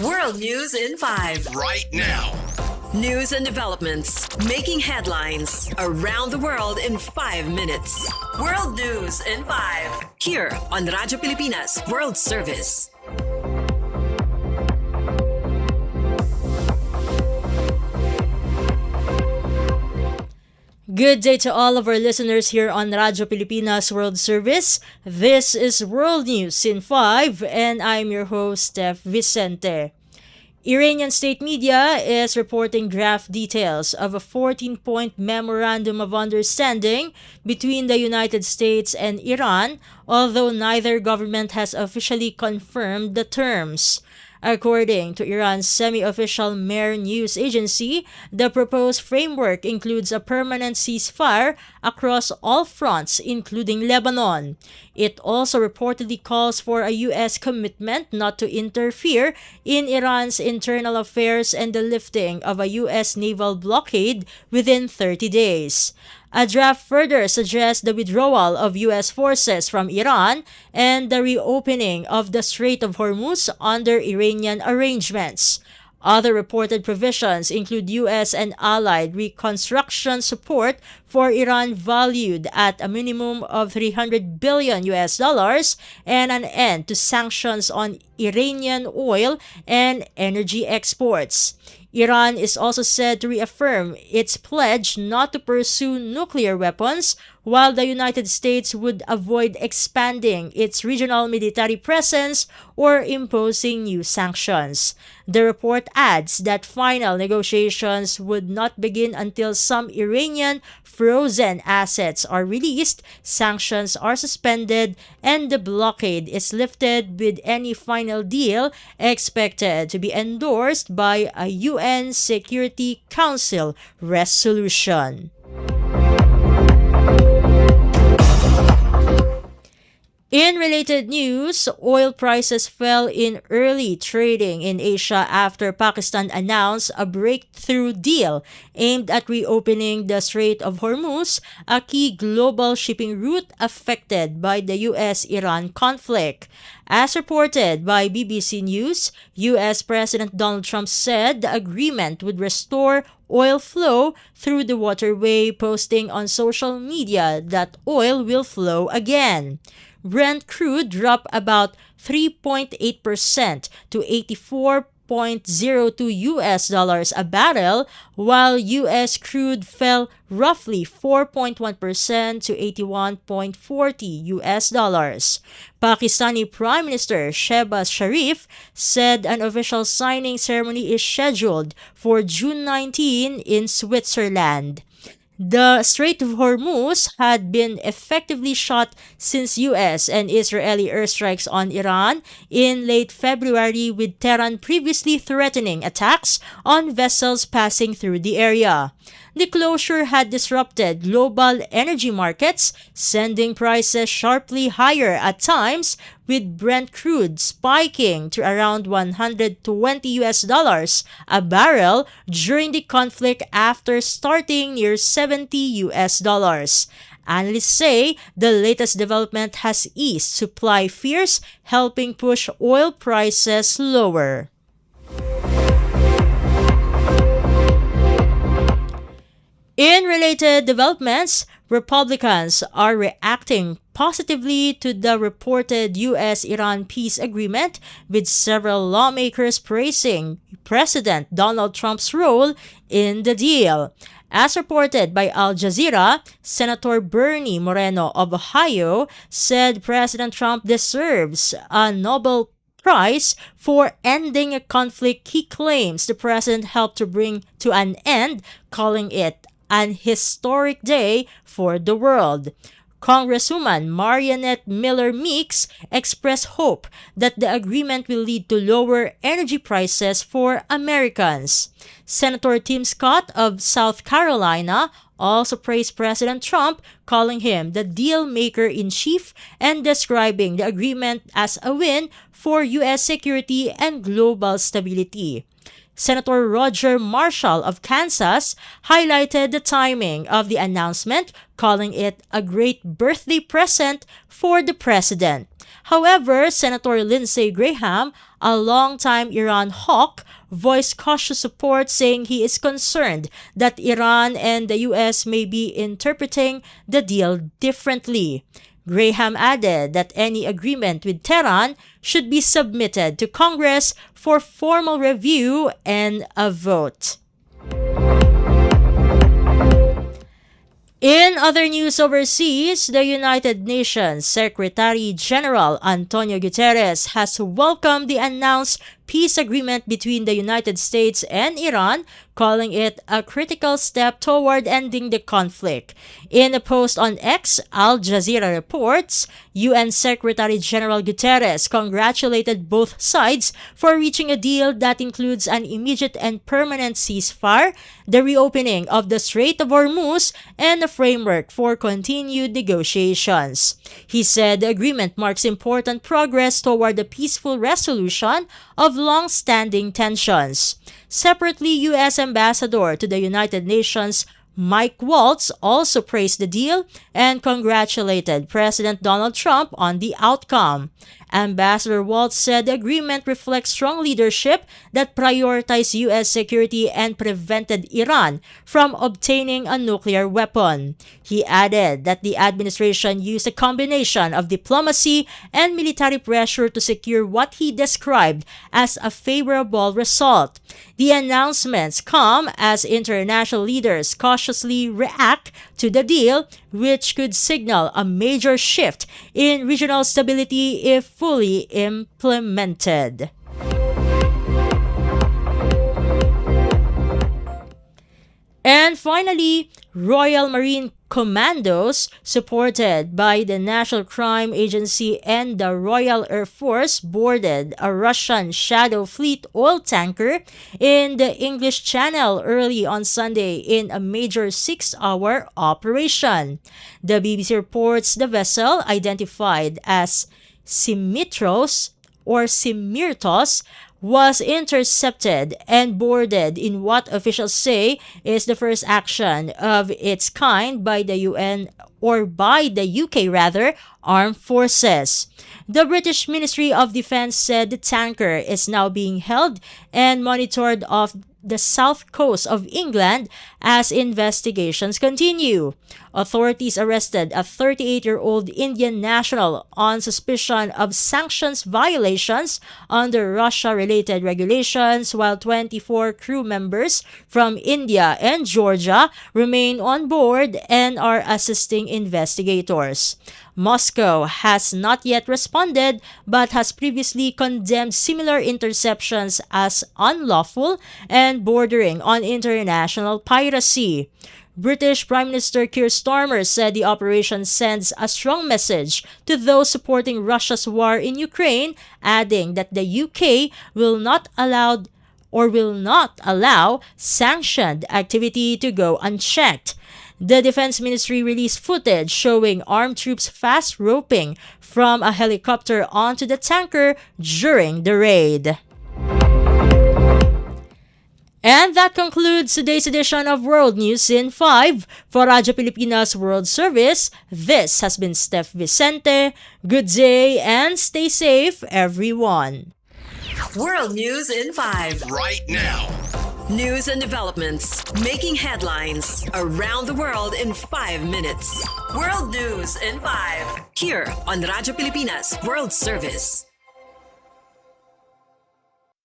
World News in 5. Right now. News and developments making headlines around the world in 5 minutes. World News in 5. Here on Radyo Pilipinas World Service. Good day to all of our listeners here on Radyo Pilipinas World Service. This is World News in 5 and I'm your host, Steph Vicente. Iranian state media is reporting draft details of a 14-point memorandum of understanding between the United States and Iran, although neither government has officially confirmed the terms. According to Iran's semi-official Mehr news agency, the proposed framework includes a permanent ceasefire across all fronts, including Lebanon. It also reportedly calls for a U.S. commitment not to interfere in Iran's internal affairs and the lifting of a U.S. naval blockade within 30 days. A draft further suggests the withdrawal of U.S. forces from Iran and the reopening of the Strait of Hormuz under Iranian arrangements. Other reported provisions include U.S. and allied reconstruction support for Iran valued at a minimum of $300 billion and an end to sanctions on Iranian oil and energy exports. Iran is also said to reaffirm its pledge not to pursue nuclear weapons, while the United States would avoid expanding its regional military presence or imposing new sanctions. The report adds that final negotiations would not begin until some Iranian frozen assets are released, sanctions are suspended, and the blockade is lifted, with any final deal expected to be endorsed by a UN Security Council resolution. In related news, oil prices fell in early trading in Asia after Pakistan announced a breakthrough deal aimed at reopening the Strait of Hormuz, a key global shipping route affected by the U.S.-Iran conflict. As reported by BBC News, U.S. President Donald Trump said the agreement would restore oil flow through the waterway, posting on social media that oil will flow again. Brent crude dropped about 3.8% to $84.02 a barrel, while U.S. crude fell roughly 4.1% to $81.40. Pakistani Prime Minister Shehbaz Sharif said an official signing ceremony is scheduled for June 19 in Switzerland. The Strait of Hormuz had been effectively shut since U.S. and Israeli airstrikes on Iran in late February, with Tehran previously threatening attacks on vessels passing through the area. The closure had disrupted global energy markets, sending prices sharply higher at times, with Brent crude spiking to around $120 a barrel during the conflict after starting near $70. Analysts say the latest development has eased supply fears, helping push oil prices lower. In related developments, Republicans are reacting positively to the reported U.S.-Iran peace agreement, with several lawmakers praising President Donald Trump's role in the deal. As reported by Al Jazeera, Senator Bernie Moreno of Ohio said President Trump deserves a Nobel Prize for ending a conflict he claims the president helped to bring to an end, calling it an historic day for the world. Congresswoman Mariannette Miller Meeks expressed hope that the agreement will lead to lower energy prices for Americans. Senator Tim Scott of South Carolina also praised President Trump, calling him the deal maker in chief and describing the agreement as a win for U.S. security and global stability. Senator Roger Marshall of Kansas highlighted the timing of the announcement, calling it a great birthday present for the president. However, Senator Lindsey Graham, a longtime Iran hawk, voiced cautious support, saying he is concerned that Iran and the U.S. may be interpreting the deal differently. Graham added that any agreement with Tehran should be submitted to Congress for formal review and a vote. In other news overseas, the United Nations Secretary General Antonio Guterres has welcomed the announced peace agreement between the United States and Iran, calling it a critical step toward ending the conflict. In a post on X, Al Jazeera reports, UN Secretary General Guterres congratulated both sides for reaching a deal that includes an immediate and permanent ceasefire, the reopening of the Strait of Hormuz, and a framework for continued negotiations. He said the agreement marks important progress toward the peaceful resolution of long-standing tensions. Separately, U.S. Ambassador to the United Nations Mike Waltz also praised the deal and congratulated President Donald Trump on the outcome. Ambassador Waltz said the agreement reflects strong leadership that prioritized U.S. security and prevented Iran from obtaining a nuclear weapon. He added that the administration used a combination of diplomacy and military pressure to secure what he described as a favorable result. The announcements come as international leaders cautiously react to the deal, which could signal a major shift in regional stability if fully implemented. And finally, Royal Marine Commandos, supported by the National Crime Agency and the Royal Air Force, boarded a Russian Shadow Fleet oil tanker in the English Channel early on Sunday in a major 6-hour operation. The BBC reports the vessel, identified as Simitros or Simirtos, was intercepted and boarded in what officials say is the first action of its kind by the UN, or by the UK rather, armed forces. The British Ministry of Defence said the tanker is now being held and monitored off the south coast of England as investigations continue. Authorities arrested a 38-year-old Indian national on suspicion of sanctions violations under Russia-related regulations, while 24 crew members from India and Georgia remain on board and are assisting investigators. Moscow has not yet responded but has previously condemned similar interceptions as unlawful and bordering on international piracy. British Prime Minister Keir Starmer said the operation sends a strong message to those supporting Russia's war in Ukraine, adding that the UK will not allow sanctioned activity to go unchecked. The Defense Ministry released footage showing armed troops fast roping from a helicopter onto the tanker during the raid. And that concludes today's edition of World News in 5. For Radyo Pilipinas World Service, this has been Steph Vicente. Good day and stay safe, everyone. World News in 5. Right now. News and developments making headlines around the world in 5 minutes. World News in 5. Here on Radyo Pilipinas World Service.